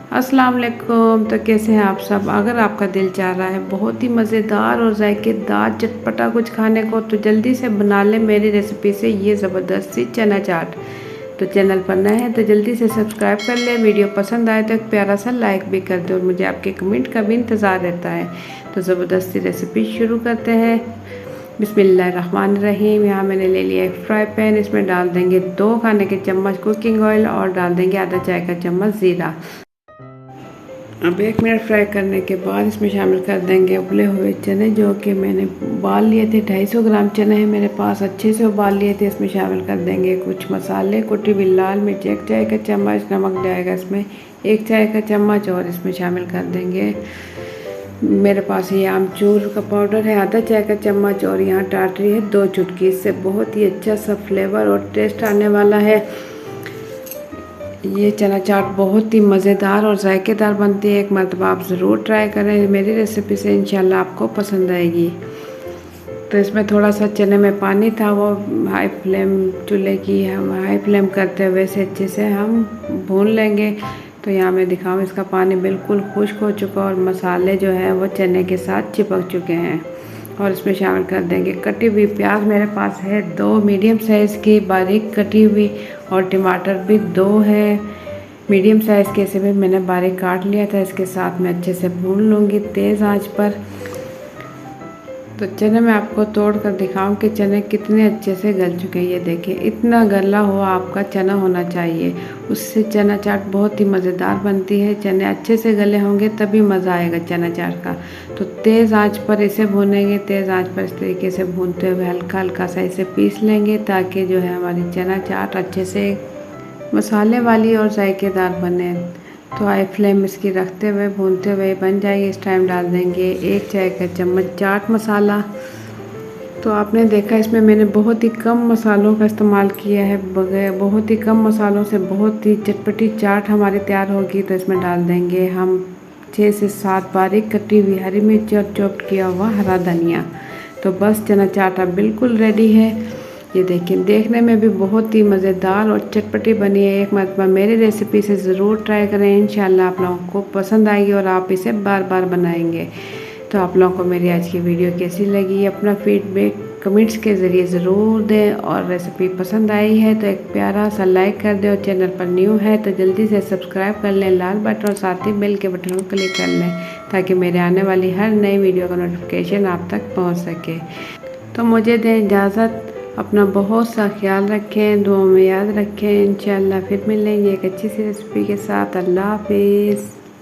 अस्सलाम वालेकुम। तो कैसे हैं आप सब। अगर आपका दिल चाह रहा है बहुत ही मज़ेदार और जायकेदार चटपटा कुछ खाने को, तो जल्दी से बना लें मेरी रेसिपी से ये ज़बरदस्त सी चना चाट। तो चैनल पर नए हैं तो जल्दी से सब्सक्राइब कर लें। वीडियो पसंद आए तो एक प्यारा सा लाइक भी कर दें और मुझे आपके कमेंट का भी इंतज़ार रहता है। तो ज़बरदस्त सी रेसिपी शुरू करते हैं। बिस्मिल्लाहिर्रहमानिर्रहीम। यहाँ मैंने ले लिया एक फ्राई पैन। इसमें डाल देंगे 2 खाने के चम्मच कुकिंग ऑयल और डाल देंगे आधा चाय का चम्मच ज़ीरा। अब 1 मिनट फ्राई करने के बाद इसमें शामिल कर देंगे उबले हुए चने, जो कि मैंने उबाल लिए थे। 250 ग्राम चने हैं मेरे पास, अच्छे से उबाल लिए थे। इसमें शामिल कर देंगे कुछ मसाले, कुटी हुई लाल मिर्च 1 चाय का चम्मच, नमक जाएगा इसमें 1 चाय का चम्मच, और इसमें शामिल कर देंगे मेरे पास ये आमचूर का पाउडर है आधा चाय का चम्मच, और यहाँ टाटरी है 2 चुटकी। इससे बहुत ही अच्छा सा फ्लेवर और टेस्ट आने वाला है। ये चना चाट बहुत ही मज़ेदार और जायकेदार बनती है। एक मरतबा आप ज़रूर ट्राई करें मेरी रेसिपी से, इंशाल्लाह आपको पसंद आएगी। तो इसमें थोड़ा सा चने में पानी था, वो हाई फ्लेम चूल्हे की हम हाई फ्लेम करते हुए से अच्छे से हम भून लेंगे। तो यहाँ मैं दिखाऊँ, इसका पानी बिल्कुल खुश्क हो चुका और मसाले जो है वो चने के साथ चिपक चुके हैं। और इसमें शामिल कर देंगे कटी हुई प्याज। मेरे पास है 2 मीडियम साइज़ की बारीक कटी हुई, और टमाटर भी 2 है मीडियम साइज़ के, इसे भी मैंने बारीक काट लिया था। इसके साथ मैं अच्छे से भून लूँगी तेज़ आंच पर। तो चने मैं आपको तोड़ कर दिखाऊं कि चने कितने अच्छे से गल चुके हैं। ये देखिए, इतना गला हुआ आपका चना होना चाहिए, उससे चना चाट बहुत ही मज़ेदार बनती है। चने अच्छे से गले होंगे तभी मज़ा आएगा चना चाट का। तो तेज़ आंच पर इसे भूनेंगे। तेज़ आंच पर इस तरीके से भूनते हुए हल्का हल्का सा इसे पीस लेंगे, ताकि जो है हमारी चना चाट अच्छे से मसाले वाली और जायकेदार बने। तो हाई फ्लेम इसकी रखते हुए भूनते हुए बन जाएगी। इस टाइम डाल देंगे 1 चाय का चम्मच चाट मसाला। तो आपने देखा इसमें मैंने बहुत ही कम मसालों का इस्तेमाल किया है। बगैर बहुत ही कम मसालों से बहुत ही चटपटी चाट हमारी तैयार होगी। तो इसमें डाल देंगे हम 6 से 7 बारीक कटी हुई हरी मिर्च और चॉप्ड किया हुआ हरा धनिया। तो बस चना चाट अब बिल्कुल रेडी है। ये देखिए, देखने में भी बहुत ही मज़ेदार और चटपटी बनी है। एक मरतबा मेरी रेसिपी से ज़रूर ट्राई करें, इंशाल्लाह आप लोगों को पसंद आएगी और आप इसे बार बार बनाएंगे। तो आप लोगों को मेरी आज की वीडियो कैसी लगी, अपना फीडबैक कमेंट्स के ज़रिए ज़रूर दें। और रेसिपी पसंद आई है तो एक प्यारा सा लाइक कर दें, और चैनल पर न्यू है तो जल्दी से सब्सक्राइब कर लें लाल बटन, और साथ ही बेल के बटन को क्लिक कर लें, ताकि मेरे आने वाली हर नई वीडियो का नोटिफिकेशन आप तक पहुँच सके। तो मुझे दें इजाज़त, अपना बहुत सा ख्याल रखें, दुआ में याद रखें। इंशाल्लाह फिर मिलेंगे एक अच्छी सी रेसिपी के साथ। अल्लाह हाफिज़।